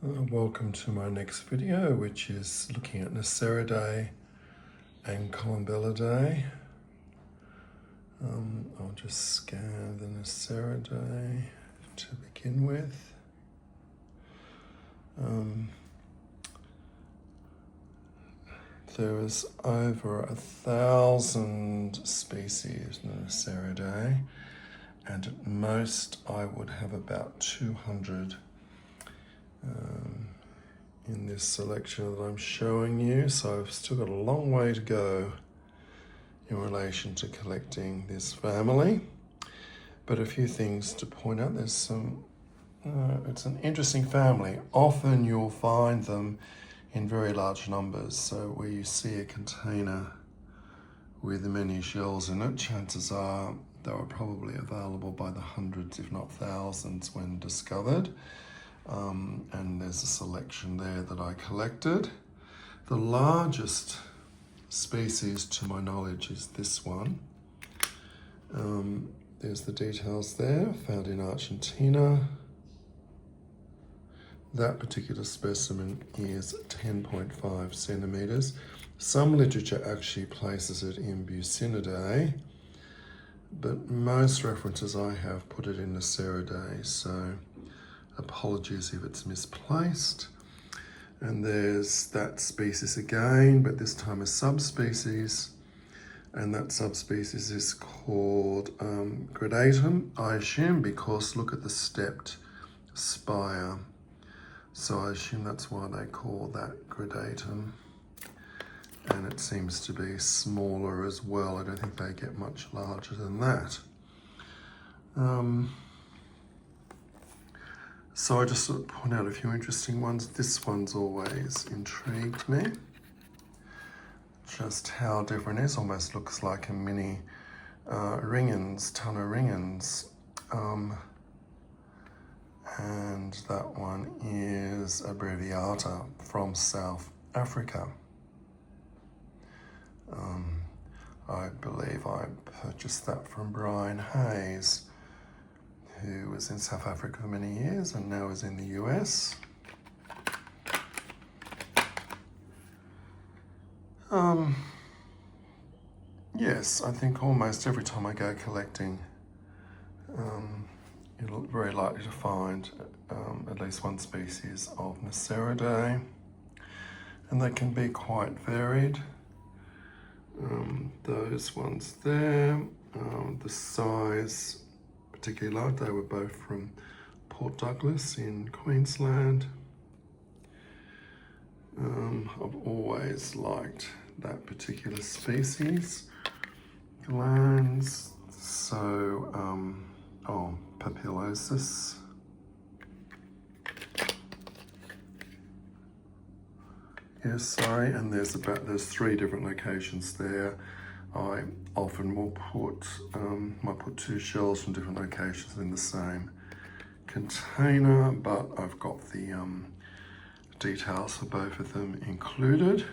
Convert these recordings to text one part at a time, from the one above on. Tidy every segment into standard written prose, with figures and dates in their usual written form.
Welcome to my next video, which is looking at Nassariidae and Columbellidae. I'll just scan the Nassariidae to begin with. There is over 1,000 species in Nassariidae, and at most I would have about 200 in this selection that I'm showing you, so I've still got a long way to go in relation to collecting this family. But a few things to point out. There's some, it's an interesting family. Often you'll find them in very large numbers, so where you see a container with many shells in it, chances are they were probably available by the hundreds if not thousands when discovered. And there's a selection there that I collected. The largest species to my knowledge is this one. There's the details there, found in Argentina. That particular specimen is 10.5 centimeters. Some literature actually places it in Bucinidae, but most references I have put it in Nassariidae, so apologies if it's misplaced. And there's that species again, but this time a subspecies, and that subspecies is called gradatum, I assume, because look at the stepped spire. So I assume that's why they call that gradatum. And it seems to be smaller as well. I don't think they get much larger than that. So I just sort of point out a few interesting ones. This one's always intrigued me. Just how different it is. Almost looks like a mini ringens, ton of ringens. And that one is abbreviata from South Africa. I believe I purchased that from Brian Hayes, who was in South Africa for many years and now is in the US. Yes, I think almost every time I go collecting, you're very likely to find at least one species of Nassariidae, and they can be quite varied. Those ones there, the size particularly large, they were both from Port Douglas in Queensland. I've always liked that particular species. Glands, so, papillosis. Yes, sorry, and there's 3 different locations there. I often will might put 2 shells from different locations in the same container, but I've got the details for both of them included.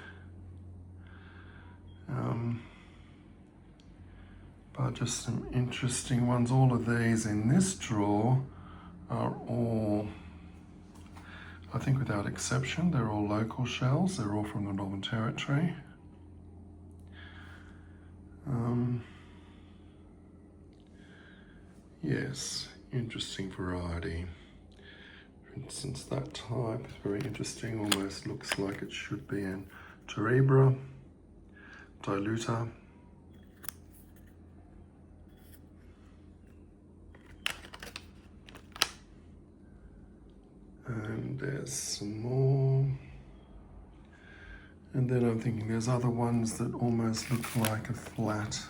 But just some interesting ones. All of these in this drawer are all, I think without exception, they're all local shells. They're all from the Northern Territory. Yes, interesting variety. For instance, that type is very interesting. Almost looks like it should be in Terebra, diluta. And there's some more. And then I'm thinking there's other ones that almost look like a flat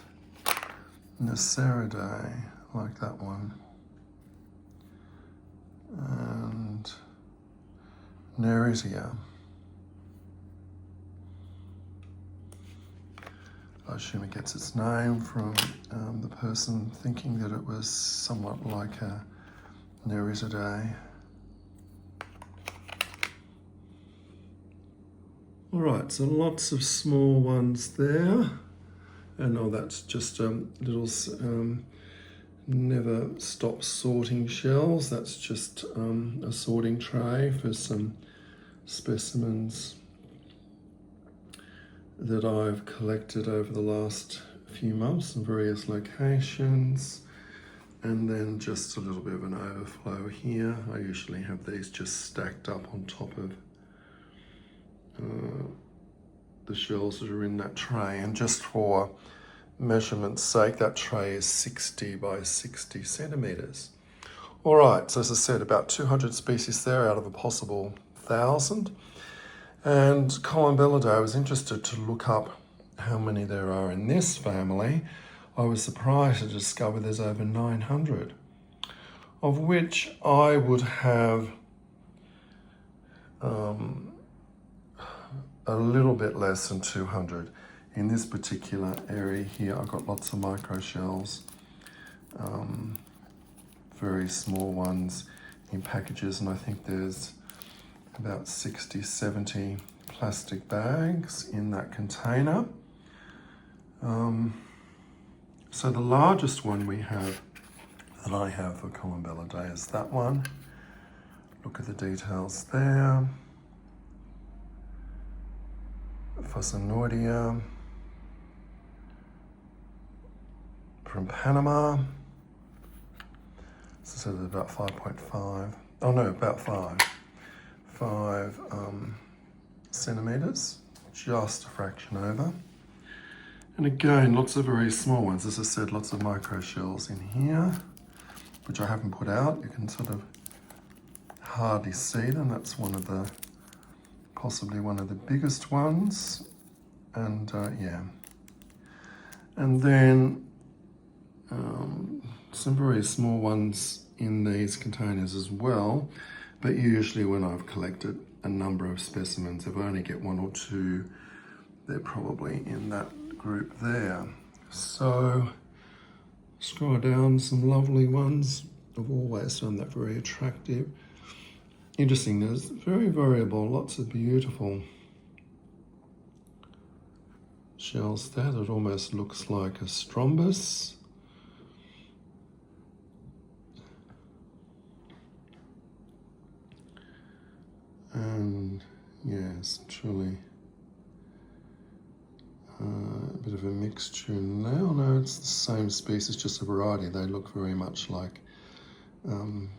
Nassariidae, like that one. And Neeridae. I assume it gets its name from the person thinking that it was somewhat like a Neeridae. All right, so lots of small ones there. And that's just little never stop sorting shells. That's just a sorting tray for some specimens that I've collected over the last few months in various locations. And then just a little bit of an overflow here. I usually have these just stacked up on top of the shells that are in that tray. And just for measurement's sake, that tray is 60 by 60 centimeters. All right, so as I said, about 200 species there out of a possible 1,000. And Columbellidae, I was interested to look up how many there are in this family. I was surprised to discover there's over 900, of which I would have a little bit less than 200. In this particular area here, I've got lots of microshells, very small ones in packages, and I think there's about 60, 70 plastic bags in that container. So the largest one we have, that I have for Columbellidae, is that one. Look at the details there. Neeridae from Panama. So it's about 5.5. Oh no, about 5 centimeters, just a fraction over. And again, lots of very small ones. As I said, lots of microshells in here, which I haven't put out. You can sort of hardly see them. That's possibly one of the biggest ones. And yeah. And then some very small ones in these containers as well. But usually when I've collected a number of specimens, if I only get one or two, they're probably in that group there. So scroll down, some lovely ones. I've always found that very attractive. Interesting, there's very variable, lots of beautiful shells there. It almost looks like a strombus. And yes, truly a bit of a mixture now. No, it's the same species, just a variety. They look very much like Neeridae.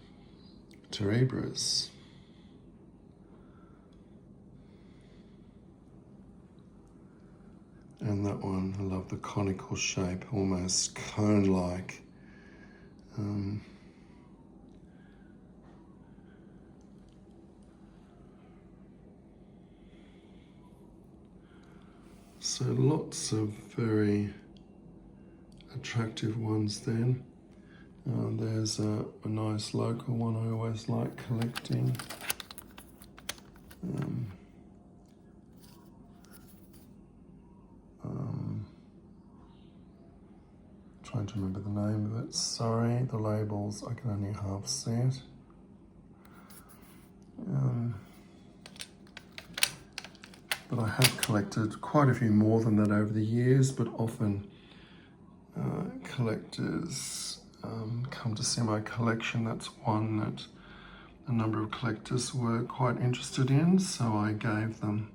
And that one, I love the conical shape, almost cone-like. So lots of very attractive ones then. There's a nice local one I always like collecting. Trying to remember the name of it. Sorry, the labels, I can only half see it. But I have collected quite a few more than that over the years, but often collectors come to see my collection. That's one that a number of collectors were quite interested in, so I gave them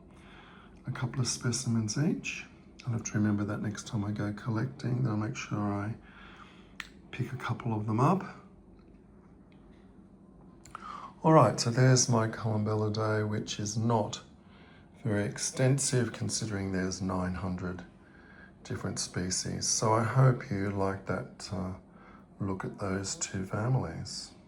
a couple of specimens each. I'll have to remember that next time I go collecting. I'll make sure I pick a couple of them up. All right, so there's my Columbellidae, which is not very extensive considering there's 900 different species. So I hope you like that look at those two families.